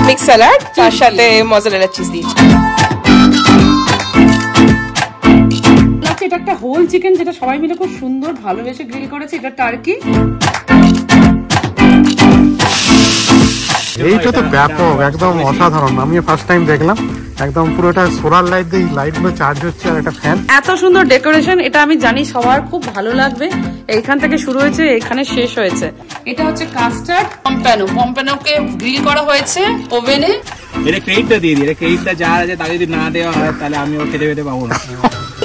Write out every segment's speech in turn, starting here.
Mix salad, তার সাথে mozzarella cheese দিয়েছি। এটা একটা হোল চিকেন যেটা সবাই মিলে খুব সুন্দর ভালোবেসে গ্রিল করেছে। এটা টার্কি। এইটা তো ব্যাপক, একদম অসাধারণ। আমি ফার্স্ট টাইম দেখলাম, একদম পুরোটা সোলার লাইট দিয়ে লাইট গুলো চার্জ হচ্ছে আর একটা ফ্যান। এত সুন্দর ডেকোরেশন, এটা আমি জানি সবার খুব ভালো লাগবে। এইখান থেকে শুরু হয়েছে, এখানে শেষ হয়েছে। এটা হচ্ছে কাস্টার্ড পম্পানো। পম্পানোকে গ্রিল করা হয়েছে ওভেনে। এটা ক্রেডিটটা দিয়ে দিই, এটা ক্রেডিটটা যার আছে তাকে যদি না দেওয়া হয় তাহলে আমি ও খেতে পেতে পাবো না।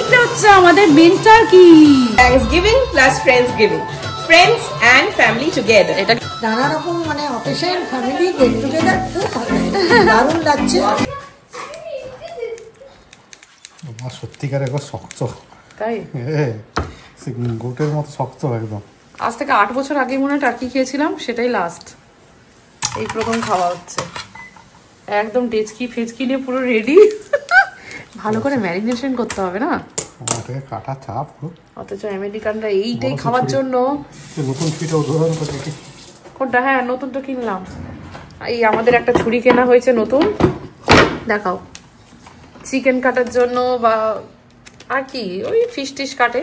এটা হচ্ছে আমাদের main turkey. Thanksgiving plus Friendsgiving, friends and family together. এটা নানা রকম মানে অফিসিয়াল ফ্যামিলি গেট টুগেদার, দারুণ লাগছে। সত্যিকার একবার শক্ত, তাই গোটের মতো শক্ত একদম। আজ থেকে 8 বছর আগে মনে হয় টার্কি খেয়েছিলাম, সেটাই লাস্ট। এই প্রথম খাওয়া হচ্ছে। একদম ডেচকি ফেচকি নিয়ে পুরো রেডি। ভালো করে ম্যারিনেশন করতে হবে না, কাটা চাপ। অথচ আমেরিকানরা এইটাই খাওয়ার জন্য নতুন ছুরিটা উদ্বোধন করে। কোনটা? হ্যাঁ, নতুন তো কিনলাম। এই আমাদের একটা ছুরি কেনা হয়েছে নতুন, দেখাও। চিকেন কাটার জন্য বা আর কি ওই ফিশ টিশ কাটে।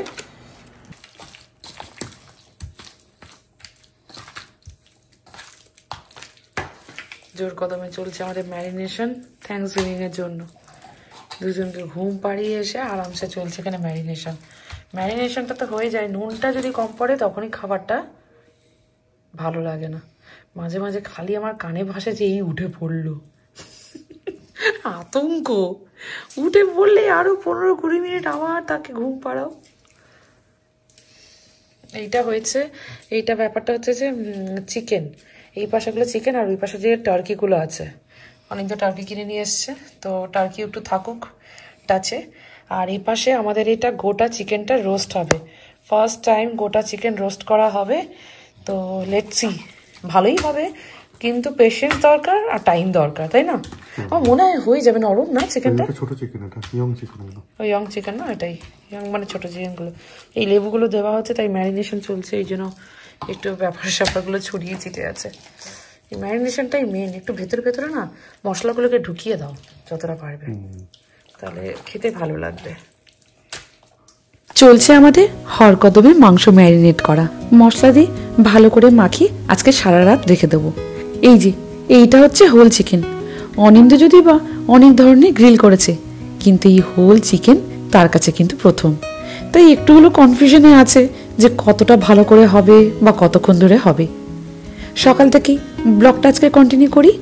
জোর কদমে চলছে আমাদের ম্যারিনেশন থ্যাঙ্কসগিভিং এর জন্য। দুজনকে ঘুম পাড়িয়ে এসে আরামসে চলছে এখানে ম্যারিনেশন। ম্যারিনেশনটা তো হয়ে যায়, নুনটা যদি কম পড়ে তখনই খাবারটা ভালো লাগে না। মাঝে মাঝে খালি আমার কানে ভাসে যে এই উঠে পড়লো। আতঙ্ক, উঠে পড়লে আরো 15-20 মিনিট আবার তাকে ঘুম পাড়াও। এইটা হয়েছে, এইটা ব্যাপারটা হচ্ছে যে চিকেন, এই পাশেগুলো চিকেন আর ওই পাশে যে টার্কিগুলো আছে। অনেক তো টার্কি কিনে নিয়ে এসছে, তো টার্কি একটু থাকুক টাচে। আর এই পাশে আমাদের এটা গোটা চিকেনটা রোস্ট হবে। ফার্স্ট টাইম গোটা চিকেন রোস্ট করা হবে, তো লেটস সি। ভালোই হবে, কিন্তু পেশেন্স দরকার আর টাইম দরকার, তাই না? আমার মনে হয় হয়ে যাবে নরম না চিকেনটা। ছোট চিকেন, এটা ইয়ং চিকেন। ওই ইয়ং চিকেন না, এটাই ইয়ং মানে ছোট চিকেনগুলো। এই লেবুগুলো দেওয়া হচ্ছে, তাই ম্যারিনেশন চলছে, এই জন্য একটু ব্যাপার স্যাপারগুলো ছড়িয়ে ছিটে আছে। এই ম্যারিনেশনটাই মেন। একটু ভেতরে ভেতরে না মশলাগুলোকে ঢুকিয়ে দাও যতটা পারবে, তাহলে খেতে ভালো লাগবে। চলছে আমাদের হরকদমে মাংস ম্যারিনেট করা। মশলা দিয়ে ভালো করে মাখিয়ে আজকে সারা রাত রেখে দেবো। এই যে এইটা হচ্ছে হোল চিকেন। অনিন্দ যদি বা অনেক ধরনের গ্রিল করেছে, কিন্তু এই হোল চিকেন তার কাছে কিন্তু প্রথম। তাই একটু হলো কনফিউশনে আছে যে কতটা ভালো করে হবে বা কতক্ষণ ধরে হবে। সকাল থেকেই ব্লগটা আজকে কন্টিনিউ করি।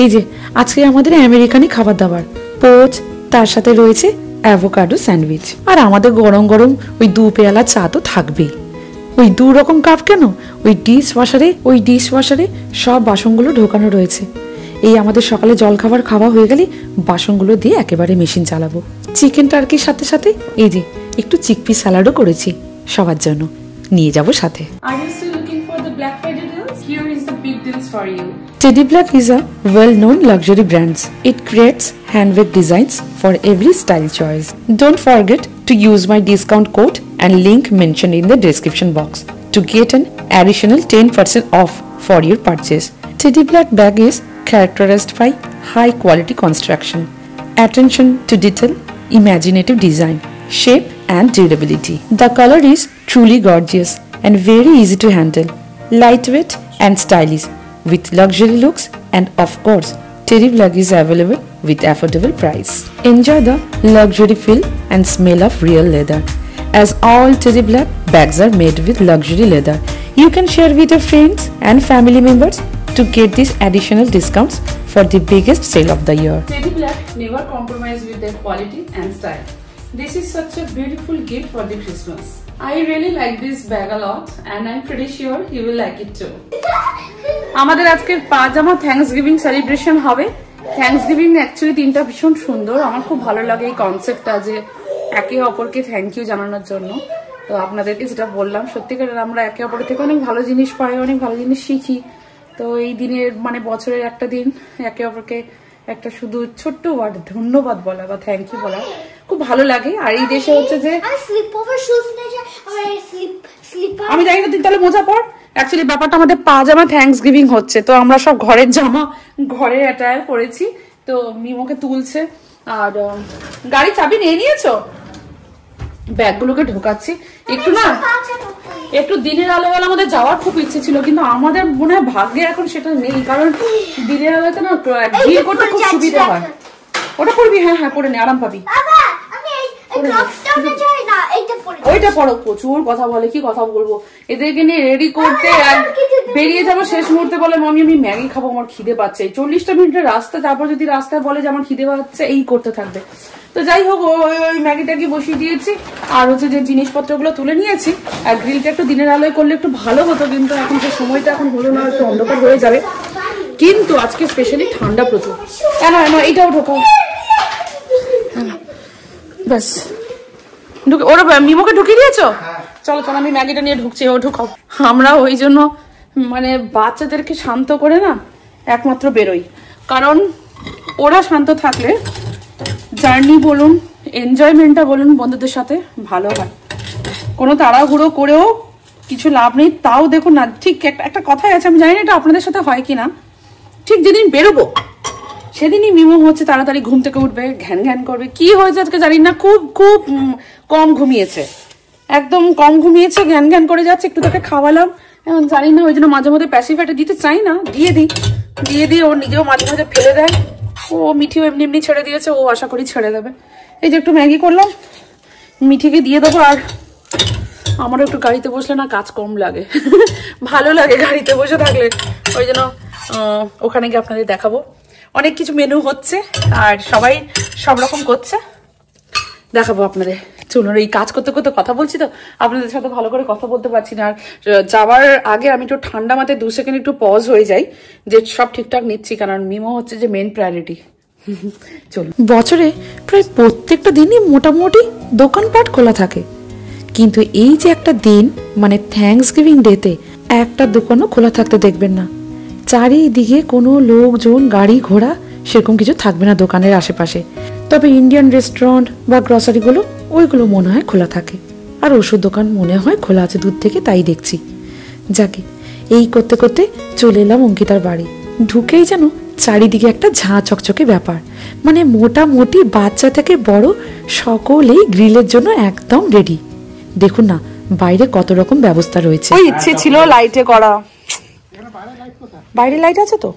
এই যে আজকে আমাদের আমেরিকানি খাবার দাবার, পোচ, তার সাথে রয়েছে অ্যাভোকাডো স্যান্ডউইচ, আর আমাদের গরম গরম ওই 2 পেয়ালা চা তো থাকবেই। ওই 2 রকম কাপ কেন, ওই ডিশ ওয়াশারে সব বাসনগুলো ঢোকানো রয়েছে। এই আমাদের সকালে জলখাবার খাওয়া হয়ে গেলে বাসনগুলো দিয়ে একেবারে মেশিন চালাবো। চিকেন টার্কির সাথে সাথে এই যে একটু চিকপি স্যালাডও করেছি সবার জন্য, নিয়ে যাব সাথে। Teddy Black is a well-known luxury brand. It creates handmade designs for every style choice. Don't forget to use my discount code and link mentioned in the description box to get an additional 10% off for your purchase. Teddy Black bag is characterized by high quality construction, attention to detail, imaginative design, shape and durability. The color is truly gorgeous and very easy to handle, lightweight and stylish with luxury looks, and of course Teddy Black is available with affordable price. Enjoy the luxury feel and smell of real leather, as all Teddy Black bags are made with luxury leather. You can share with your friends and family members to get these additional discounts for the biggest sale of the year. Teddy Black never compromise with their quality and style. This is such a beautiful gift for the Christmas. I really like this bag a lot and I'm pretty sure you will like it too. আমাদের আজকের পাজামা Thanksgiving celebration হবে। Thanksgiving actually 3টা ভীষণ সুন্দর, আমার খুব ভালো লাগে এই কনসেপ্টটা, যে একে অপরকে থ্যাংক ইউ জানানোর জন্য। তো আপনাদেরকে যেটা বললাম, সত্যিকার আমরা একে অপরের থেকে অনেক ভালো জিনিস পাই, অনেক ভালো জিনিস শিখি। তো এই দিনের মানে বছরের একটা দিন একে অপরকে একটা শুধু ছোট্ট ওয়ার্ড ধন্যবাদ বলা বা থ্যাংক ইউ বলা খুব ভালো লাগে। আর এই দেশে হচ্ছে যে আমি জানি না, তুই তাহলে মোজা পর। অ্যাকচুয়ালি ব্যাপারটা আমাদের পাজামা থ্যাঙ্কস গিভিং হচ্ছে, তো আমরা সব ঘরের জামা ঘরে অ্যাটায়ার করেছি, তো মিমোকে তুলছে। আর গাড়ি চাবি নিয়ে নিয়েছো? ব্যাগগুলোকে ঢোকাচ্ছি একটু না, একটু দিনের আলো বেলা আমাদের যাওয়ার খুব ইচ্ছে ছিল, কিন্তু আমাদের মনে হয় ভাগ্যে এখন সেটা নেই, কারণ দিনের আলোতে না ভিড় করতে খুব সুবিধা হয়। ওটা পড়বি? হ্যাঁ হ্যাঁ পড়ে নে, আরাম পাবি। ওইটা পড়ো, প্রচুর কথা বলে, কি কথা বলবো, এদেরকে নিয়ে রেডি করতে বেরিয়ে যাবো, শেষ মুহূর্তে বলে মামি আমি ম্যাগি খাবো, আমার খিদে পাচ্ছে। 40টা মিনিটের রাস্তা, তারপর যদি রাস্তায় বলে যে আমার খিদে পাচ্ছে, এই করতে থাকবে। তো যাই হোক, ওই ম্যাগিটাকে বসিয়ে দিয়েছি, আর হচ্ছে যে জিনিসপত্রগুলো তুলে নিয়েছি। আর গ্রিলটা একটু দিনের আলোয় করলে একটু ভালো হতো, কিন্তু এখন যে সময়টা এখন হলো না, একটু অন্ধকার হয়ে যাবে। কিন্তু আজকে স্পেশালি ঠান্ডা প্রচুর। কেন এইটাও ঢোকাও, ব্যাস ওরা মিমোকে ঢুকিয়ে দিয়েছো? চলো চলো, আমি ম্যাগিটা নিয়ে ঢুকছি, ও ঢুকাও। আমরা ওই জন্য মানে বাচ্চাদেরকে শান্ত করে না একমাত্র বেরোই, কারণ ওরা শান্ত থাকলে জার্নি বলুন, এনজয়মেন্টটা বলুন বন্ধুদের সাথে ভালো হয়। কোনো তাড়াহুড়ো করেও কিছু লাভ নেই। তাও দেখুন না, ঠিক একটা কথাই আছে, আমি জানি না এটা আপনাদের সাথে হয় কিনা, ঠিক যেদিন বেরোবো সেদিনই মিমো হচ্ছে তাড়াতাড়ি ঘুম থেকে উঠবে, ঘ্যান ঘ্যান করবে। কি হয়েছে আজকে জানি না, খুব খুব কম ঘুমিয়েছে, একদম কম ঘুমিয়েছে, ঘ্যান ঘ্যান করে যাচ্ছে। একটু তাকে খাওয়ালাম, এখন জানি না, ওই জন্য মাঝে মধ্যে প্যাসিফাইটা দিতে চাই না, দিয়ে দিই, ও নিজেও মাঝে মাঝে ফেলে দেয়। ও মিঠিও এমনি এমনি ছেড়ে দিয়েছে, ও আশা করি ছেড়ে দেবে। এই যে একটু ম্যাগি করলাম, মিঠিকে দিয়ে দেবো। আর আমারও একটু গাড়িতে বসলে না কাজ কম লাগে, ভালো লাগে গাড়িতে বসে থাকলে, ওই জন্য ওখানে গিয়ে আপনাদের দেখাবো। অনেক কিছু মেনু হচ্ছে আর সবাই সব রকম করছে, দেখাবো আপনাদের। চলুন, এই কাজ করতে করতে কথা বলছি তো আপনাদের সাথে ভালো করে কথা বলতে পারছি না। আর যাওয়ার আগে আমি একটু ঠান্ডা মাথায় 2 সেকেন্ড একটু পজ হয়ে যাই যে সব ঠিকঠাক নিচ্ছি, কারণ মিমো হচ্ছে যে মেন প্রায়োরিটি। চলুন, বছরে প্রায় প্রত্যেকটা দিনই মোটামুটি দোকানপাট খোলা থাকে, কিন্তু এই যে একটা দিন মানে থ্যাঙ্কস গিভিং ডেতে একটা দোকানও খোলা থাকতে দেখবেন না। চারিদিকে কোনো লোকজন, গাড়ি ঘোড়া সেরকম কিছু থাকবে না দোকানের আশেপাশে। তবে ইন্ডিয়ান রেস্টুরেন্ট বা গ্রসারিগুলো ওইগুলো মনে হয় খোলা থাকে, আর ওষুধ দোকান মনে হয় খোলা আছে দূর থেকে, তাই দেখছি। যাকে এই করতে করতে চলে এলাম অঙ্কিতার বাড়ি। ঢুকেই যেন চারিদিকে একটা ঝাঁ চকচকে ব্যাপার, মানে মোটামুটি বাচ্চা থেকে বড় সকলেই গ্রিলের জন্য একদম রেডি। দেখুন না বাইরে কত রকম ব্যবস্থা রয়েছে। ওই ইচ্ছে ছিল লাইটে করা, বাইরে লাইট আছে তো?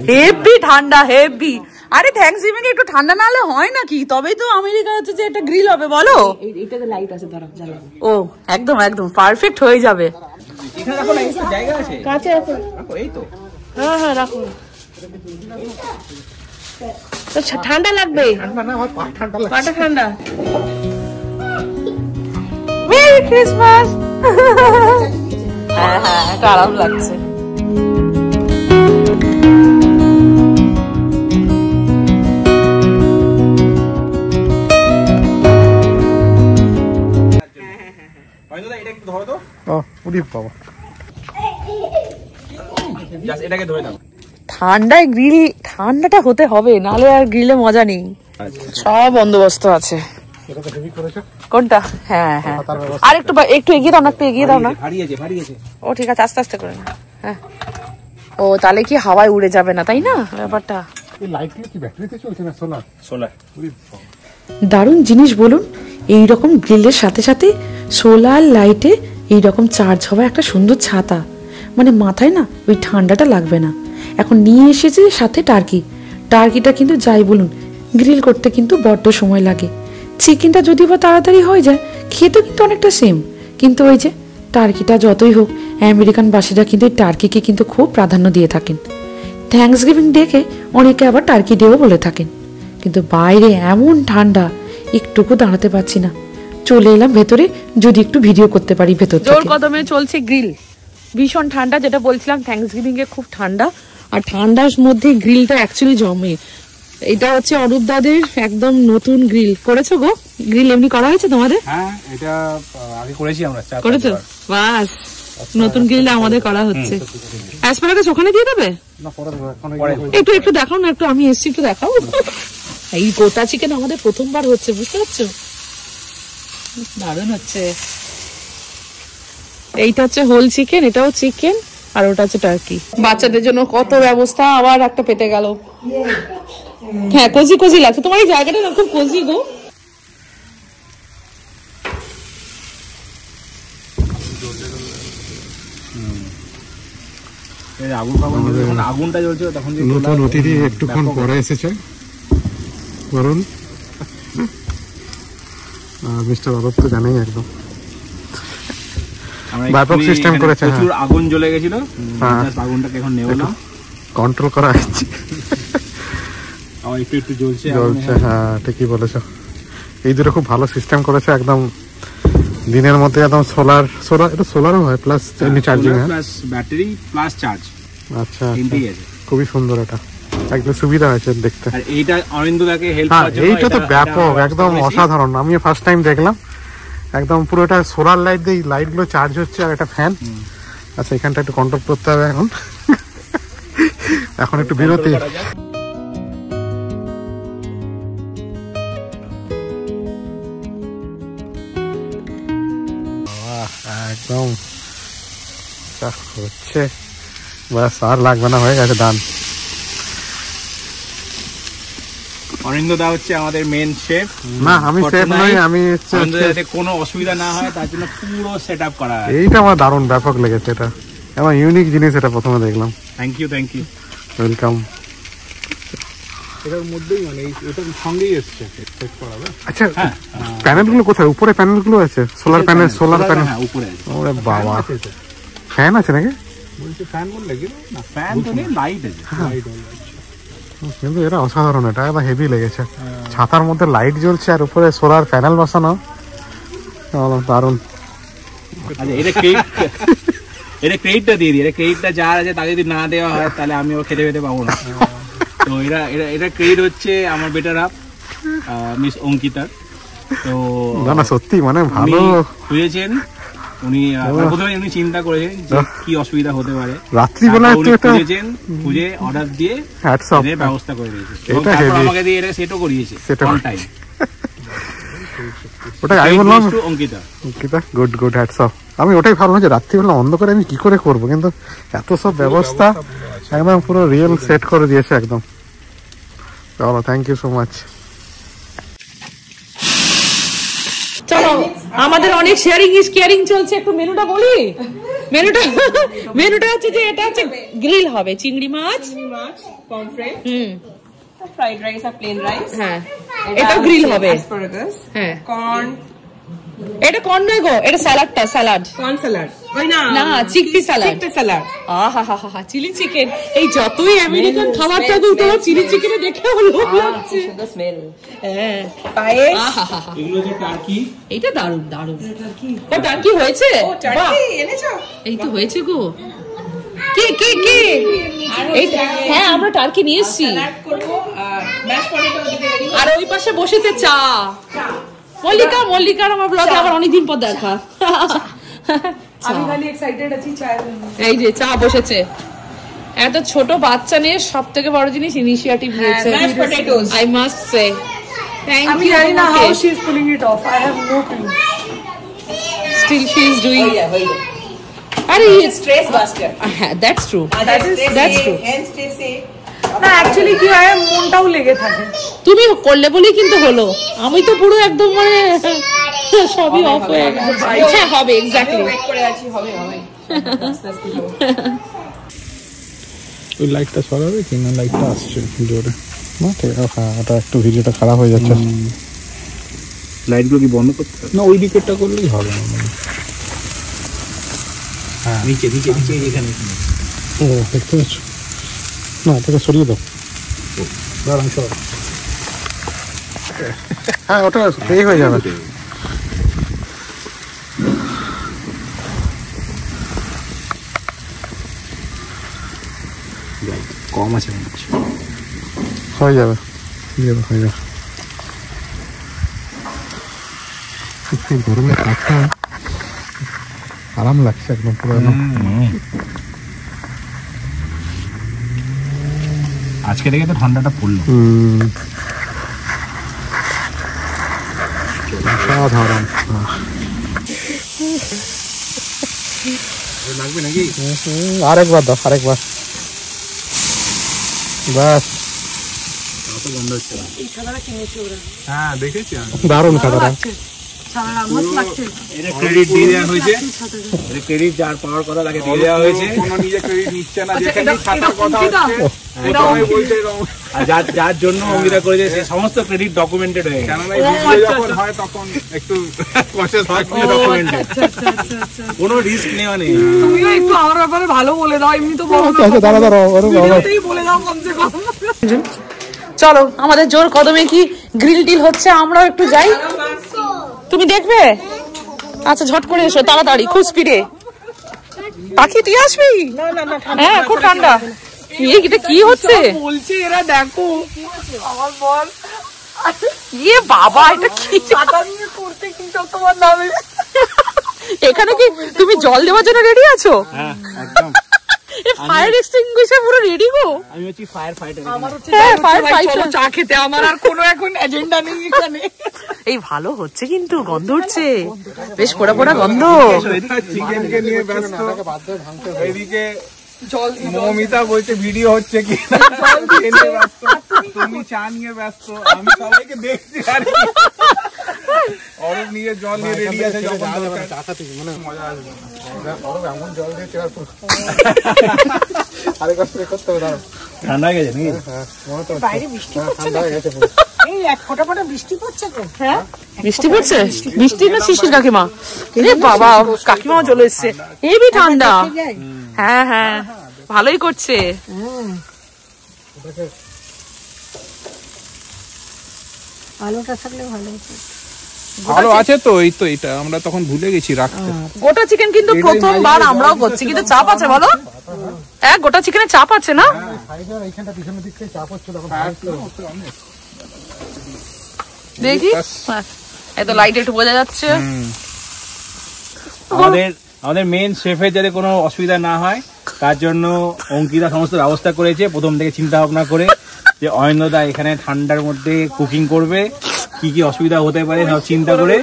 হেভি ঠান্ডা, হেভি। আরে থ্যাঙ্কস গিভিং একটু ঠান্ডা না হলে হয় নাকি? তবেই তো আমেরিকা হচ্ছে যে একটা গ্রিল হবে, বলো। এইটাতে লাইট আছে, ও একদম একদম পারফেক্ট হয়ে যাবে। এখানে রাখো না, একটু জায়গা আছে, কাছে রাখো, এই তো। হ্যাঁ হ্যাঁ রাখো, তো ঠান্ডা লাগবে। ঠান্ডা না, আমার পা ঠান্ডা লাগছে। পাটা ঠান্ডা। Merry Christmas. হ্যাঁ হ্যাঁ, এটা আরাম লাগছে। এটা একটু ধরো তো। ও উড়ি বাবা, জাস্ট এটাকে ধরে দাও। ঠান্ডায় গ্রিল, ঠান্ডাটা হতে হবে, নাহলে আর গ্রিলে মজা নেই। সব বন্দোবস্ত আছে। কোনটা? হ্যাঁ হ্যাঁ, আর একটু একটু এগিয়ে দাও না, একটু এগিয়ে দাও না। ভারী আছে। ও ঠিক আছে, আস্তে আস্তে করে না। হ্যাঁ, ও তাহলে কি হাওয়ায় উড়ে যাবে না, তাই না ব্যাপারটা? এই লাইটগুলো কি ব্যাটারিতে চলছে না সোলার? দারুণ জিনিস বলুন, এইরকম গ্রিলের সাথে সাথে সোলার লাইটে এইরকম চার্জ হওয়া একটা সুন্দর ছাতা, মানে মাথায় না ওই ঠান্ডাটা লাগবে না। এখন নিয়ে এসেছে সাথে টার্কিটা কিন্তু যাই বলুন গ্রিল করতে কিন্তু বড্ড সময় লাগে। চিকেনটা যদি বা তাড়াতাড়ি হয়ে যায়, খেতে কিন্তু অনেকটা সেম, কিন্তু ওই যে টার্কিটা যতই হোক, আমেরিকান বাসীরা কিন্তু এই টার্কিকে কিন্তু খুব প্রাধান্য দিয়ে থাকেন। থ্যাঙ্কস গিভিং ডেকে অনেকে আবার টার্কি ডেও বলে থাকেন। কিন্তু বাইরে এমন ঠান্ডা, একটুকু দাঁড়াতে পারছি না। চলে এলাম ভেতরে, যদি একটু ভিডিও করতে পারি ভেতর থেকে। জোর কদমে চলছে গ্রিল, ভীষণ ঠান্ডা, যেটা বলছিলাম থ্যাঙ্কস গিভিং এ খুব ঠান্ডা, আর ঠান্ডার মধ্যে গ্রিলটা অ্যাকচুয়ালি জমে। এটা হচ্ছে অরূপ দাদের একদম নতুন গ্রিল। করেছো গো? গ্রিল এমনি করা হয়েছে তোমাদের? হ্যাঁ, এটা আগে করেছি আমরা। করেছো? বাস, নতুন গ্রিল আমাদের করা হচ্ছে। অ্যাসপারাগাস ওখানে দিয়ে দেবে না? একটু একটু দেখাও না, একটু আমি এসছি, একটু দেখাও। এই গোটা চিকেন আমাদের প্রথমবার হচ্ছে, বুঝতে পারছো? দারুণ হচ্ছে। এইটা হচ্ছে হোল চিকেন, এটাও চিকেন, আর ওটা হচ্ছে টার্কি। বাচ্চাদের জন্য কত ব্যবস্থা, আবার একটা পেতে গেল। হ্যাঁ, কোজি কোজি লাগছে। তোমার এই জায়গাটা না খুব কোজি গো। আগুনটা জ্বলছে তখন নতুন অতিথি একটুক্ষণ পরে এসেছে বরুণ। মিস্টার বাবু তো জানেই একদম ব্যাপক সিস্টেম করেছে। প্রচুর আগুন জ্বলে গেছিল, আগুনটাকে এখন নেওয়া কন্ট্রোল করা হচ্ছে। একটু একটু জ্বলছে। হ্যাঁ, ঠিকই বলেছো। এই দুটো খুব ভালো সিস্টেম করেছে একদম। দিনের মধ্যে একদম সোলার এটা সোলারও হয় plus charging, plus battery plus charge. আচ্ছা, খুবই সুন্দর, এটা একদম সুবিধা হয়েছে দেখতে। আর এইটা অরিন্দদাকে হেল্প করার জন্য এইটা তো ব্যাপক একদম অসাধারণ। আমি ফার্স্ট টাইম দেখলাম একদম পুরো এটা সোলার লাইট দিয়ে লাইট গুলো চার্জ হচ্ছে আর একটা ফ্যান। আচ্ছা, এখানটা একটু কন্ট্রোল করতে হবে এখন। এখন একটু বিরতি। একদম হচ্ছে, বাস আর লাগবে না, হয়ে গেছে ডান। অরিন্দদা হচ্ছে আমাদের মেন শেফ। না, আমি শেফ নই, আমি যাতে কোনো অসুবিধা না হয় তার জন্য পুরো সেটআপ করা আছে। এইটা আমার দারুণ ব্যাপক লেগেছে, এটা আমার ইউনিক জিনিস, এটা প্রথমে দেখলাম। Thank you welcome. এটার মধ্যেই মানে এটার সঙ্গেই এসছে সেট করা। আচ্ছা, প্যানেলগুলো কোথায়? উপরে প্যানেলগুলো আছে, সোলার প্যানেল। হ্যাঁ, উপরে আছে। ওরে বাবা, ফ্যান আছে নাকি? বলছে ফ্যান বললে কি না, ফ্যান তো নেই, লাইট আছে। কিন্তু এটা অসাধারণ, এটা একদম হেভি লেগেছে। ছাতার মধ্যে লাইট জ্বলছে আর উপরে সোলার প্যানেল বসানো, দারুণ। আচ্ছা, এটা ক্রেডিটটা দিয়ে দিই। এটা ক্রেডিটটা যার আছে তাকে যদি না দেওয়া হয় তাহলে আমি ও খেতে পাবো না। তো এটা ক্রেডিট হচ্ছে আমার বেটার হাফ মিস অঙ্কিতার। তো না, সত্যি মানে ভালো খুঁজেছেন উনি। প্রথমে উনি চিন্তা করেছেন যে কি অসুবিধা হতে পারে, রাত্রিবেলা খুঁজে অর্ডার দিয়ে ব্যবস্থা করে দিয়েছে। আমাকে দিয়ে এটা সেটও করিয়েছে অন টাইম। ওটাই আমি বললাম, অঙ্কিতা গুড হ্যাটস অফ। আমি ওটাই ভাবলাম যে রাত্রিবেলা অন্ধকারে আমি কি করে করবো, কিন্তু এত সব ব্যবস্থা একদম পুরো রিয়েল সেট করে দিয়েছে একদম। চলো, থ্যাংক ইউ সো মাচ। চলো, আমাদের অনেক শেয়ারিং ইজ কেয়ারিং চলছে। একটু মেনুটা বলি। মেনুটা হচ্ছে যে এটা হচ্ছে গ্রিল হবে, চিংড়ি মাছ, পমফ্রেট, ফ্রাইড রাইস আর প্লেন রাইস। হ্যাঁ, এটা গ্রিল হবে। অ্যাসপারাগাস, হ্যাঁ, কর্ন। এটা কর্ন নয় গো, এটা স্যালাড। Corn salad. ওই না, চিকপি স্যালাড। আহা, চিলি চিকেন। এই যতই আমেরিকান খাবার থাকুক, তোমার চিলি চিকেনে দেখে লোভ লাগছে। সুন্দর স্মেল। হ্যাঁ, পায়েস। এগুলো যে টার্কি, এইটা দারুণ। ও টার্কি হয়েছে? ও টার্কি এনেছো? এই তো হয়েছে গো। কে হ্যাঁ, আমরা টার্কি নিয়ে এসেছি। স্যালাড করব, ম্যাশ পটেটো দিতে রেডি। আর ওই পাশে বসেছে চা। মল্লিকার আমার ব্লগে আবার অনেকদিন পর দেখা। আমি খালি এক্সাইটেড আছি চায়ের জন্য। এই যে চা বসেছে। এত ছোট বাচ্চা নিয়ে সবথেকে বড় জিনিস ইনিশিয়েটিভ নিয়েছে। Mash potatoes. I must say thank you. আমি জানি না how she is pulling it off. I have no clue. Still she is doing. Are you stress buster? That's true. That's true. Hence they say. না, actually কি হয়, মনটাও লেগে থাকে। তুমি করলে বলেই কিন্তু হলো। আমি তো পুরো একদম মানে সবই অফ হয়ে গেছে। হ্যাঁ, হবে, এক্স্যাক্টলি। ওয়েট করে আছি, হবে। ওই লাইটটা সরাবে কি না? লাইটটা আসছে জোরে না? ঠিক আছে, হ্যাঁ, এটা একটু ভিডিওটা খারাপ হয়ে যাচ্ছে। লাইটগুলো কি বন্ধ করতে হবে? না, ওই দিকেরটা করলেই হবে। হ্যাঁ, নিচে এখানে। ও, দেখতে পাচ্ছ না? এটাকে সরিয়ে দাও। দাঁড়ান, সর। হ্যাঁ, ওটা এই হয়ে যাবে। কম আছে মনে হচ্ছে। হয়ে যাবে। গরমে কাঠটা আরাম লাগছে একদম পুরো। আজকে দেখে তো ঠান্ডাটা পড়লো। অসাধারণ। লাগবে নাকি? আরেকবার দাও, আরেকবার বাস। গন্ধ হচ্ছে। হ্যাঁ দেখেছি, দারুণ খাতাটা। এটা ক্রেডিট দিয়ে দেওয়া হয়েছে, এটা ক্রেডিট যার পাওয়ার কথা তাকে দিয়ে দেওয়া হয়েছে। কোনো নিজে ক্রেডিট নিচ্ছে না, যেখানে ছাতার কথা হচ্ছে প্রথমে বলছে আর যার জন্য অঙ্গীকার করেছে সে সমস্ত ক্রেডিট ডকুমেন্টেড হয়ে গেছে। কেননা ভিডিও যখন হয় তখন একটু প্রসেস হয় ডকুমেন্টেড, কোনো রিস্ক নেওয়া নেই। তুমিও একটু আমার ব্যাপারে ভালো বলে দাও, এমনি তো দাঁড়া দাঁড়া ভিডিওতেই বলে দাও কমসে কম। চলো আমাদের জোর কদমে কি গ্রিল টিল হচ্ছে, আমরাও একটু যাই। তুমি দেখবে? আচ্ছা ঝট করে এসো তাড়াতাড়ি, খুব স্পিডে। পাখি তুই আসবি? হ্যাঁ খুব ঠান্ডা। এটা কি হচ্ছে বলছে এরা, দেখো আমার বল ইয়ে বাবা, এটা কি ছাতা নিয়ে করতে কিন্তু তোমার নামে। এখানে কি তুমি জল দেওয়ার জন্য রেডি আছো? হ্যাঁ একদম। ফায়ার এক্সটিংগুইশার পুরো রেডি গো। আমি হচ্ছি ফায়ার ফাইটার। আমার হচ্ছে হ্যাঁ, ফায়ার fire fighter। চলো চা খেতে, আমার আর কোনো এখন এজেন্ডা নেই এখানে। এই ভালো হচ্ছে কিন্তু, গন্ধ উঠছে বেশ, পোড়া পোড়া গন্ধ। চিকেনকে নিয়ে ব্যস্ত, এদিকে মৌমিতা বলছে ভিডিও হচ্ছে কি, তুমি চা নিয়ে ব্যস্ত, আমি সবাইকে দেখছি। আর অরূপ নিয়ে জল নিয়ে রেডি আছে, যখন চা খাতে মানে মজা আসবে। এমন জল দিয়েছে আর আরেকবার করতে হবে। দাঁড়াও, ঠান্ডা হয়ে গেছে নাকি? বাইরে বৃষ্টি পড়ছে, ঠান্ডা হয়ে গেছে। এই এক ফোঁটা ফোঁটা বৃষ্টি পড়ছে তো। হ্যাঁ বৃষ্টি পড়ছে, বৃষ্টি না শিশির কাকিমা? রে বাবা, কাকিমাও চলে এসছে, হেবি ঠান্ডা। হ্যাঁ হ্যাঁ ভালোই করছে। আলোটা থাকলে ভালো হতো। ভালো আছে তো, এই তো এটা আমরা তখন ভুলে গেছি রাখতে। গোটা চিকেন কিন্তু প্রথমবার আমরাও করছি, কিন্তু চাপ আছে বলো? হ্যাঁ গোটা চিকেনে চাপ আছে না? দেখি এত লাইট একটু বোঝা যাচ্ছে। আমাদের মেন শেফের যাতে কোনো অসুবিধা না হয় তার জন্য অঙ্কিতা সমস্ত ব্যবস্থা করেছে প্রথম থেকে চিন্তা ভাবনা করে, যে অয়নদা এখানে ঠান্ডার মধ্যে কুকিং করবে, কি কি অসুবিধা হতে পারে সব চিন্তা করে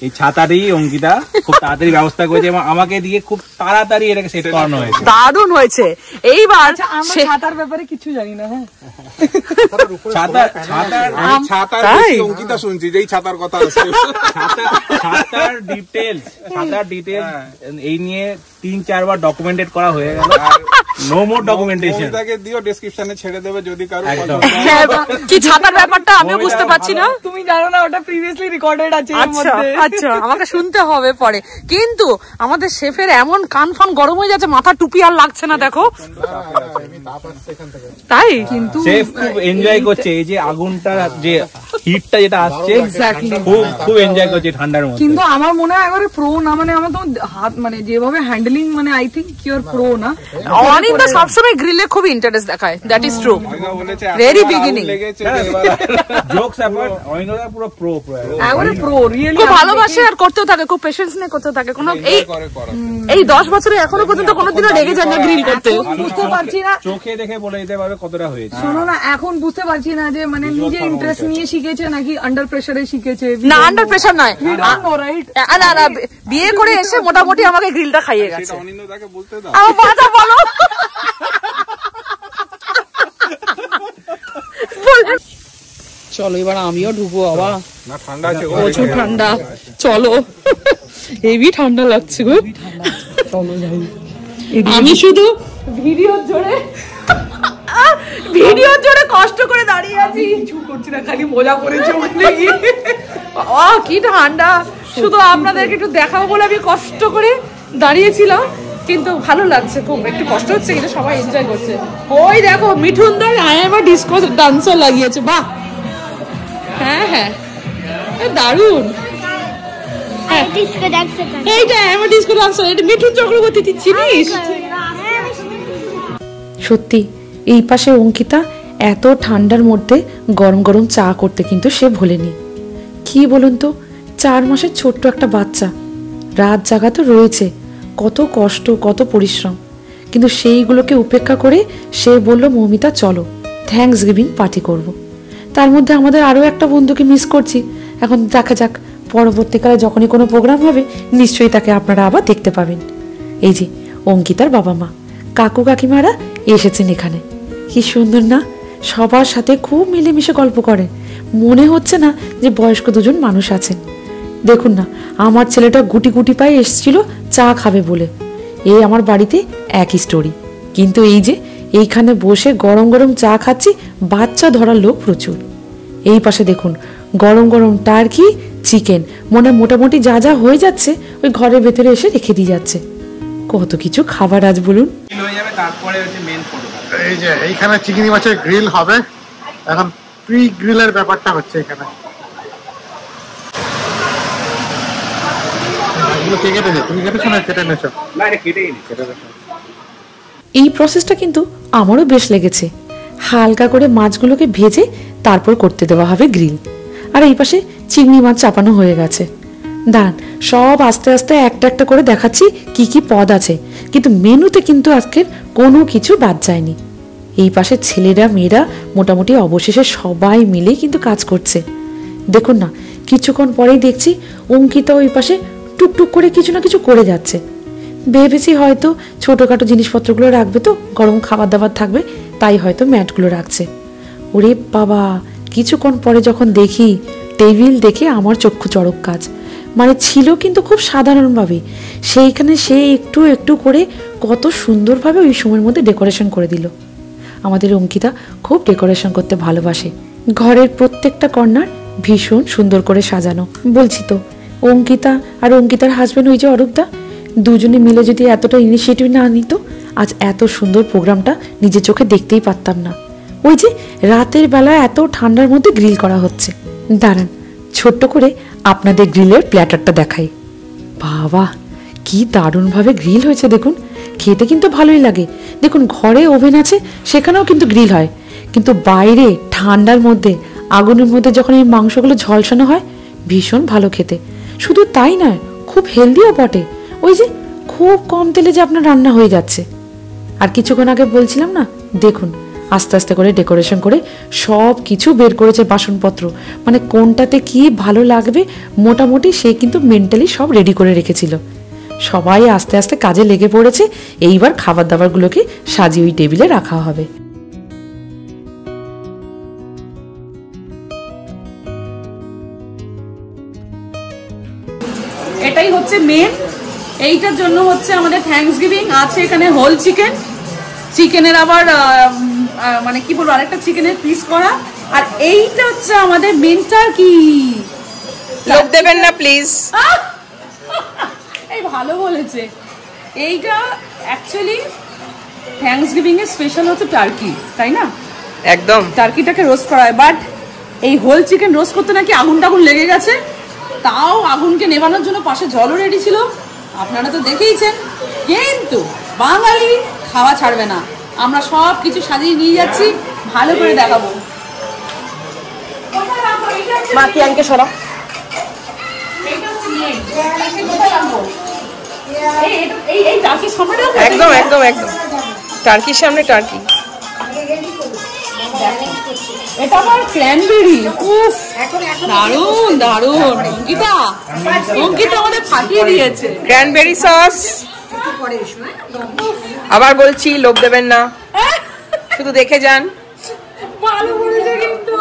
এই ছাতাটি অঙ্কিতা খুব তাড়াতাড়ি ব্যবস্থা করেছে এবং আমাকে দিয়ে খুব তাড়াতাড়ি এটাকে সেট করানো হয়েছে। দারুণ হয়েছে। এইবার আমরা ছাতার ব্যাপারে কিছু জানি না। হ্যাঁ ছাতার অঙ্কিতা শুনছি যেই ছাতার কথা আছে, ছাতার ডিটেলস এই নিয়ে 3-4 বার ডকুমেন্টেড করা হয়ে গেল। No more documentation. তাকে দিও ডেসক্রিপশনে ছেড়ে দেবে যদি কারো কি ছাতার ব্যাপারটা আমিও বুঝতে পারছি না। তুমি জানো না, ওটা প্রিভিয়াসলি রেকর্ডেড আছে। আচ্ছা আচ্ছা, আমাকে শুনতে হবে পরে। কিন্তু আমাদের শেফের এমন কান ফান গরম হয়ে যাচ্ছে, মাথা টুপি আর লাগছে না, দেখো। তাই কিন্তু শেফ খুব এনজয় করছে এই যে আগুনটা, যে হিটটা যেটা আসছে, খুব এনজয় করছে ঠান্ডার মধ্যে। কিন্তু আমার মনে হয় এবারে প্রো না, মানে আমার তো হাত মানে যেভাবে হ্যান্ডলিং, মানে আই থিঙ্ক ইউর প্রো না। অনিন্দা সবসময় গ্রিলে খুব ইন্টারেস্ট দেখায়, that is true. Very beginning jokes about অয়নদা পুরো প্রো এবারে প্রো রিয়েলি খুব ভালোবাসে আর করতেও থাকে, খুব পেশেন্স নিয়ে করতে থাকে। কোনো এই 10 বছরে এখনো পর্যন্ত কোনোদিনও রেগে যায় না গ্রিল করতে। বুঝতে পারছি না, চোখে দেখে বলে দিতে পারবে কতটা হয়েছে। শোনো না, এখন বুঝতে পারছি না যে মানে নিজে ইন্টারেস্ট নিয়ে শিখেছে নাকি আন্ডার প্রেসারে শিখেছে। না আন্ডার প্রেসার নয়, না না বিয়ে করে এসে মোটামুটি আমাকে গ্রিলটা খাইয়ে গেছে। অনিন্দাকে বলতে দাও। আমার বাজা বলো। চলো এবার আমিও ঢুকবো বাবা, না ঠান্ডা আছে, প্রচুর ঠান্ডা। চলো, হেভি ঠান্ডা লাগছে গো। আমি শুধু ভিডিওর জোরে কষ্ট করে দাঁড়িয়ে আছি, কিছু করছি না, খালি মজা করেছে। কি ঠান্ডা, শুধু আপনাদেরকে একটু দেখাবো বলে আমি কষ্ট করে দাঁড়িয়েছিলাম, কিন্তু ভালো লাগছে খুব। একটু কষ্ট হচ্ছে কিন্তু সবাই এনজয় করছে। ওই দেখো Mithun da I am a disco dancer লাগিয়েছে, বাহ। হ্যাঁ হ্যাঁ দারুণ। এইটা I am a disco dancer, এটা মিঠুন চক্রবর্তী, তুই চিনিস? সত্যি এই পাশে অঙ্কিতা এত ঠান্ডার মধ্যে গরম গরম চা করতে কিন্তু সে ভোলেনি। কি বলুন তো, 4 মাসের ছোট্ট একটা বাচ্চা, রাত জাগা তো রয়েছে, কত কষ্ট কত পরিশ্রম, কিন্তু সেইগুলোকে উপেক্ষা করে সে বলল মৌমিতা চলো থ্যাঙ্কস গিভিং পার্টি করব। তার মধ্যে আমাদের আরও একটা বন্ধুকে মিস করছি, এখন দেখা যাক পরবর্তীকালে যখনই কোনো প্রোগ্রাম হবে নিশ্চয়ই তাকে আপনারা আবার দেখতে পাবেন। এই যে অঙ্কিতার বাবা মা, কাকু কাকিমারা এসেছেন এখানে। কি সুন্দর না, সবার সাথে খুব মিলেমিশে গল্প করেন, মনে হচ্ছে না যে বয়স্ক দুজন মানুষ আছেন। দেখুন না, আমার ছেলেটা গুটি গুটি পায়ে এসেছিল চা খাবে বলে। এই আমার বাড়িতে একই স্টোরি, কিন্তু এই যে এইখানে বসে গরম গরম চা খাচ্ছি, বাচ্চা ধরার লোক প্রচুর। এই পাশে দেখুন গরম গরম টার্কি, চিকেন, মোটামুটি যা যা হয়ে যাচ্ছে ওই ঘরের ভেতরে এসে রেখে দিয়ে যাচ্ছে। কত কিছু খাবার আজ বলুন। তারপরে হচ্ছে মেন ফটো। এই যে এইখানে চিংড়ি মাছের গ্রিল হবে, এখন প্রি গ্রিলের ব্যাপারটা হচ্ছে এখানে। এই প্রসেসটা কিন্তু আমারও বেশ লেগেছে। হালকা করে মাছগুলোকে ভেজে তারপর করতে দেওয়া হবে গ্রিল। আর এই পাশে চিংড়ি মাছ চাপানো হয়ে গেছে। দাঁড়ান, সব আস্তে আস্তে একটা একটা করে দেখাচ্ছি কি কি পদ আছে, কিন্তু মেনুতে কিন্তু আজকের কোনো কিছু বাদ যায়নি। এই পাশে ছেলেরা মেয়েরা মোটামুটি অবশেষে সবাই মিলে কিন্তু কাজ করছে। দেখুন না, কিছুক্ষণ পরেই দেখছি অঙ্কিতা ওই পাশে টুকটুক করে কিছু না কিছু করে যাচ্ছে। ভেবেছি হয়তো ছোটোখাটো জিনিসপত্রগুলো রাখবে, তো গরম খাবার দাবার থাকবে, তাই হয়তো ম্যাটগুলো রাখছে। ওরে বাবা, কিছুক্ষণ পরে যখন দেখি টেবিল দেখে আমার চক্ষু চড়ক কাজ। মানে ছিল কিন্তু খুব সাধারণভাবে, সেইখানে সে একটু একটু করে কত সুন্দরভাবে ওই সময়ের মধ্যে ডেকোরেশন করে দিল। আমাদের অঙ্কিতা খুব ডেকোরেশন করতে ভালোবাসে। ঘরের প্রত্যেকটা কর্নার ভীষণ সুন্দর করে সাজানো। বলছি তো, অঙ্কিতা আর অঙ্কিতার হাজবেন্ড ওই যে অরূপদা, দুজনে মিলে যদি এতটা ইনিশিয়েটিভ না নিত, আজ এত সুন্দর প্রোগ্রামটা নিজের চোখে দেখতেই পারতাম না। ওই যে রাতের বেলা এত ঠান্ডার মধ্যে গ্রিল করা হচ্ছে। দাঁড়ান, ছোট্ট করে আপনাদের গ্রিলের প্ল্যাটারটা দেখাই। বাবা, কি দারুণভাবে গ্রিল হয়েছে দেখুন। খেতে কিন্তু ভালোই লাগে। দেখুন ঘরে ওভেন আছে, সেখানেও কিন্তু গ্রিল হয়, কিন্তু বাইরে ঠান্ডার মধ্যে আগুনের মধ্যে যখন এই মাংসগুলো ঝলসানো হয়, ভীষণ ভালো খেতে। শুধু তাই নয়, খুব হেলদিও বটে। ওই যে খুব কম তেলে যে আপনার রান্না হয়ে যাচ্ছে। আর কিছুক্ষণ আগে বলছিলাম না, দেখুন আস্তে আস্তে করে ডেকোরেশন করে সব কিছু বের করেছে বাসনপত্র, মানে কোনটাতে কি ভালো লাগবে মোটামুটি সে কিন্তু মেন্টালি সব রেডি করে রেখেছিল। সবাই আস্তে আস্তে কাজে লেগে পড়েছে। এইবার খাবার দাবারগুলোকে সাজিয়ে ওই টেবিলে রাখা হবে। এটাই হচ্ছে মেন। এইটার জন্য হচ্ছে আমাদের থ্যাঙ্কস গিভিং আছে। এখানে হোল চিকেন, চিকেনের আবার মানে কি বলবো, আরেকটা চিকেনের পিস করা। আর এইটা হচ্ছে আমাদের মেনটা কি, লোক দেবেন না প্লিজ। এই ভালো বলেছে। এইটা অ্যাকচুয়ালি থ্যাঙ্কস গিভিং এর স্পেশাল হচ্ছে টার্কি, তাই না? একদম টার্কিটাকে রোস্ট করা হয়, বাট এই হোল চিকেন রোস্ট করতে নাকি আগুন টাগুন লেগে গেছে। তাও আগুনকে নেভানোর জন্য পাশে জলও রেডি ছিল, আপনারা তো দেখেইছেন। কিন্তু বাঙালি খাওয়া ছাড়বে না, আমরা সব কিছু সাজিয়ে নিয়ে যাচ্ছি, ভালো করে দেখাবো। মাকে আনকে সরা। একদম একদম একদম টার্কির সামনে টার্কি। এটা আবার ক্র্যানবেরি, উফ দারুন দারুন। অঙ্কিতা অঙ্কিতা আমাদের ফাটিয়ে দিয়েছে। Cranberry sauce. আবার বলছি, লোভ দেবেন না, শুধু দেখে যান। ভালো বলেছে কিন্তু।